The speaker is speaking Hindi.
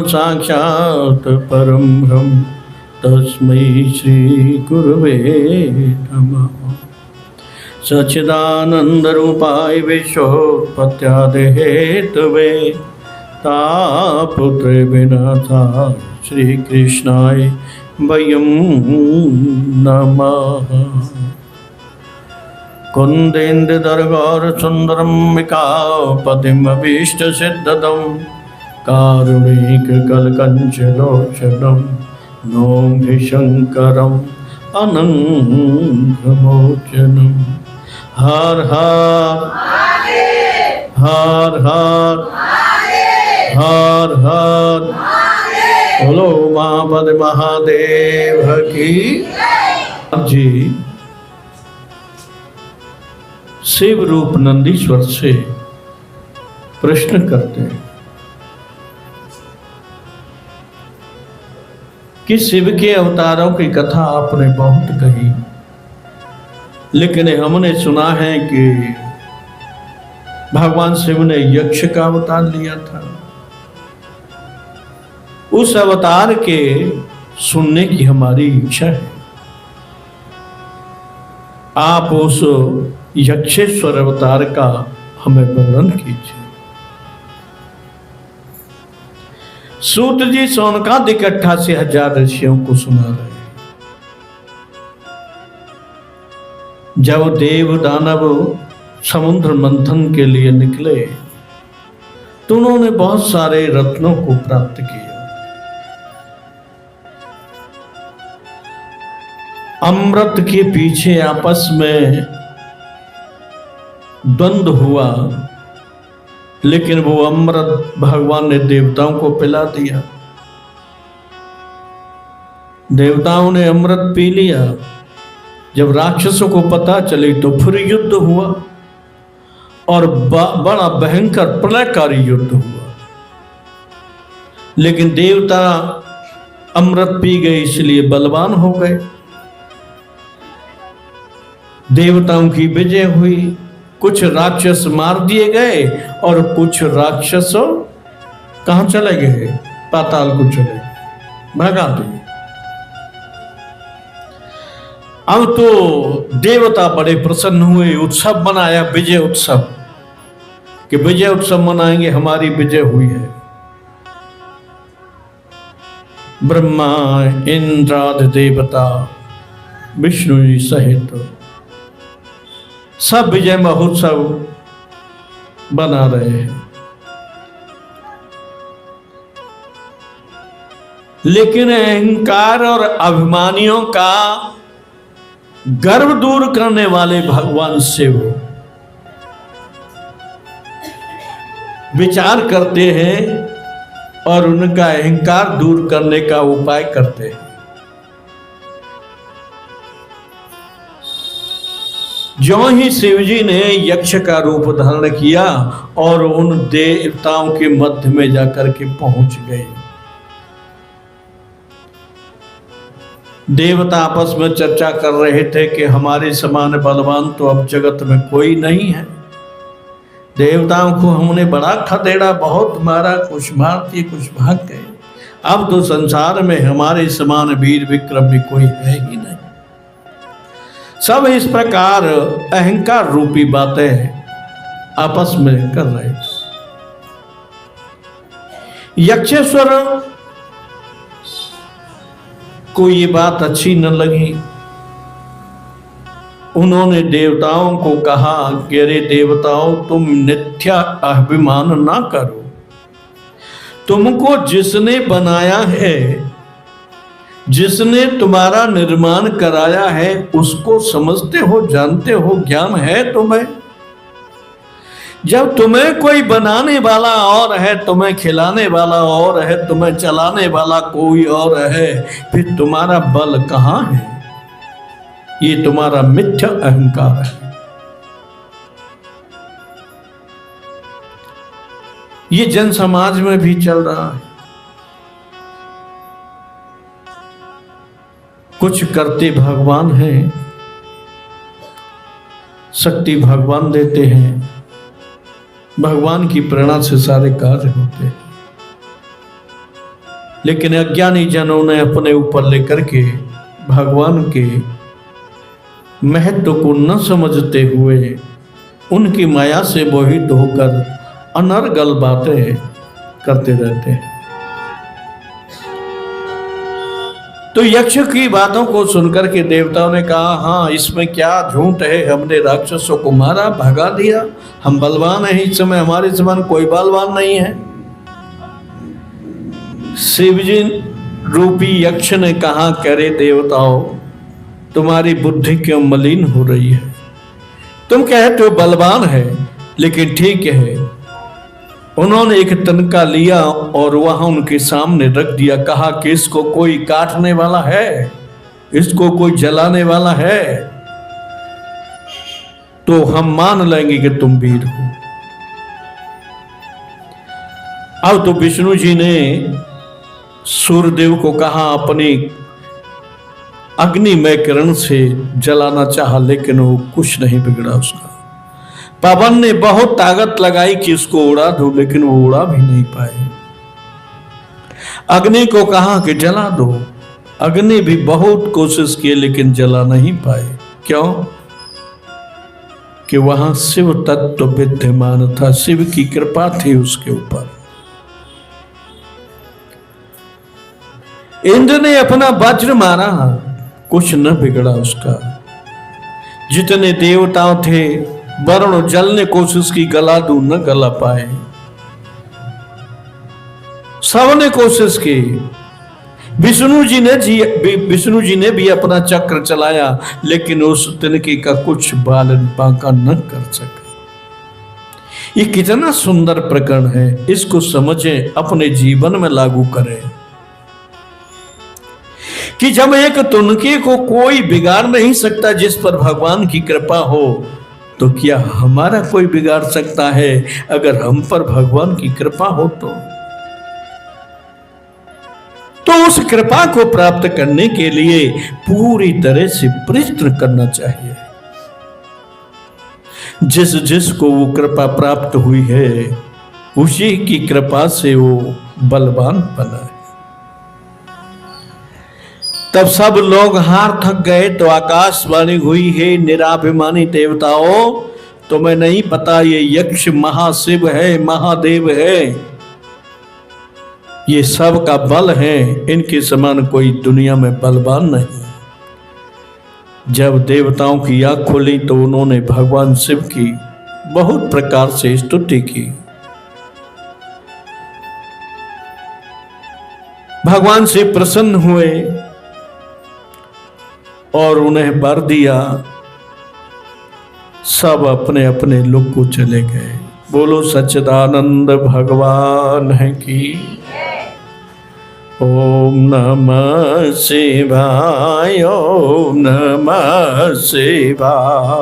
साक्षात् परं ब्रह्म तस्मै श्री गुरवे नमः। सच्चिदानंद रूपाय विश्वोत्पत्त्यादि हेतवे तापत्रय विनाशाय श्री कृष्णाय वयं नमः। कुन्देन्दुदरगौर सुंदरम विकापतिमभीष्टसिद्धदम् कारुणिककलकञ्चलोचनं नौमि शङ्करम् अनङ्गमोचनं। हर हर हर हर हर हर बोलो महापद महादेव की जी। शिव रूप नंदीश्वर से प्रश्न करते हैं कि शिव के अवतारों की कथा आपने बहुत कही, लेकिन हमने सुना है कि भगवान शिव ने यक्ष का अवतार लिया था। उस अवतार के सुनने की हमारी इच्छा है। आप उस यक्षेश्वर अवतार का हमें वर्णन कीजिए। सूत जी सौनकादिक 88,000 ऋषियों को सुना रहे हैं। जब देव दानव समुद्र मंथन के लिए निकले तो उन्होंने बहुत सारे रत्नों को प्राप्त किया। अमृत के पीछे आपस में द्वंद्व हुआ, लेकिन वो अमृत भगवान ने देवताओं को पिला दिया। देवताओं ने अमृत पी लिया। जब राक्षसों को पता चली तो फिर युद्ध हुआ और बड़ा भयंकर प्रलयकारी युद्ध हुआ। लेकिन देवता अमृत पी गए इसलिए बलवान हो गए। देवताओं की विजय हुई। कुछ राक्षस मार दिए गए और कुछ राक्षसों कहां चले गए? पाताल को चले, भगा दिए। अब तो देवता बड़े प्रसन्न हुए, उत्सव मनाया, विजय उत्सव, कि विजय उत्सव मनाएंगे, हमारी विजय हुई है। ब्रह्मा इंद्रादि देवता विष्णु जी सहित सब विजय महोत्सव बना रहे हैं। लेकिन अहंकार और अभिमानियों का गर्व दूर करने वाले भगवान शिव विचार करते हैं और उनका अहंकार दूर करने का उपाय करते हैं। जो ही शिवजी ने यक्ष का रूप धारण किया और उन देवताओं के मध्य में जाकर के पहुंच गए। देवता आपस में चर्चा कर रहे थे कि हमारे समान बलवान तो अब जगत में कोई नहीं है। देवताओं को हमने बड़ा खदेड़ा, बहुत मारा, कुछ मार दिए, कुछ भाग गए। अब तो संसार में हमारे समान वीर विक्रम भी कोई है ही नहीं। सब इस प्रकार अहंकार रूपी बातें आपस में कर रहे थे। यक्षेश्वर को ये बात अच्छी न लगी। उन्होंने देवताओं को कहा कि अरे देवताओं, तुम मिथ्या अभिमान ना करो। तुमको जिसने बनाया है, जिसने तुम्हारा निर्माण कराया है, उसको समझते हो, जानते हो, ज्ञान है तुम्हें। जब तुम्हें कोई बनाने वाला और है, तुम्हें खिलाने वाला और है, तुम्हें चलाने वाला कोई और है, फिर तुम्हारा बल कहां है? ये तुम्हारा मिथ्या अहंकार है। ये जन समाज में भी चल रहा है। कुछ करते भगवान हैं, शक्ति भगवान देते हैं, भगवान की प्रेरणा से सारे कार्य होते हैं। लेकिन अज्ञानी जनों ने अपने ऊपर लेकर के भगवान के महत्व को न समझते हुए उनकी माया से मोहित होकर अनर्गल बातें करते रहते हैं। तो यक्ष की बातों को सुनकर के देवताओं ने कहा, हाँ इसमें क्या झूठ है, हमने राक्षसों को मारा, भगा दिया, हम बलवान हैं, इस समय हमारे समान कोई बलवान नहीं है। शिवजी रूपी यक्ष ने कहा, करे देवताओं तुम्हारी बुद्धि क्यों मलिन हो रही है, तुम कहते हो बलवान है, लेकिन ठीक है। उन्होंने एक तनका लिया और वहां उनके सामने रख दिया, कहा कि इसको कोई काटने वाला है, इसको कोई जलाने वाला है तो हम मान लेंगे कि तुम वीर हो। अब तो विष्णु जी ने सूर्यदेव को कहा, अपनी अग्निमय किरण से जलाना चाहा, लेकिन वो कुछ नहीं बिगड़ा उसका। पवन ने बहुत ताकत लगाई कि उसको उड़ा दो, लेकिन वो उड़ा भी नहीं पाए। अग्नि को कहा कि जला दो, अग्नि भी बहुत कोशिश की लेकिन जला नहीं पाए। क्यों? कि वहां शिव तत्व विद्यमान था, शिव की कृपा थी उसके ऊपर। इंद्र ने अपना वज्र मारा, कुछ न बिगड़ा उसका। जितने देवताओं थे वरुण जल ने कोशिश की, गला दूं, न गला पाए। सबने कोशिश की। विष्णु जी ने भी अपना चक्र चलाया, लेकिन उस तिनके का कुछ बालन बांका न कर सके। ये कितना सुंदर प्रकरण है, इसको समझें, अपने जीवन में लागू करें कि जब एक तुनके को कोई बिगाड़ नहीं सकता जिस पर भगवान की कृपा हो, तो क्या हमारा कोई बिगाड़ सकता है अगर हम पर भगवान की कृपा हो? तो उस कृपा को प्राप्त करने के लिए पूरी तरह से प्रयत्न करना चाहिए। जिसको वो कृपा प्राप्त हुई है, उसी की कृपा से वो बलवान बना है। तब सब लोग हार थक गए तो आकाशवाणी हुई, है निराभिमानी देवताओं, तुम्हें नहीं पता ये यक्ष महाशिव है, महादेव है, ये सब का बल है, इनके समान कोई दुनिया में बलवान नहीं। जब देवताओं की आंख खुली तो उन्होंने भगवान शिव की बहुत प्रकार से स्तुति की। भगवान शिव प्रसन्न हुए और उन्हें वर दिया। सब अपने अपने लोक को चले गए। बोलो सच्चिदानंद भगवान है की। ओम नमः शिवाय, ओम नमः शिवाय।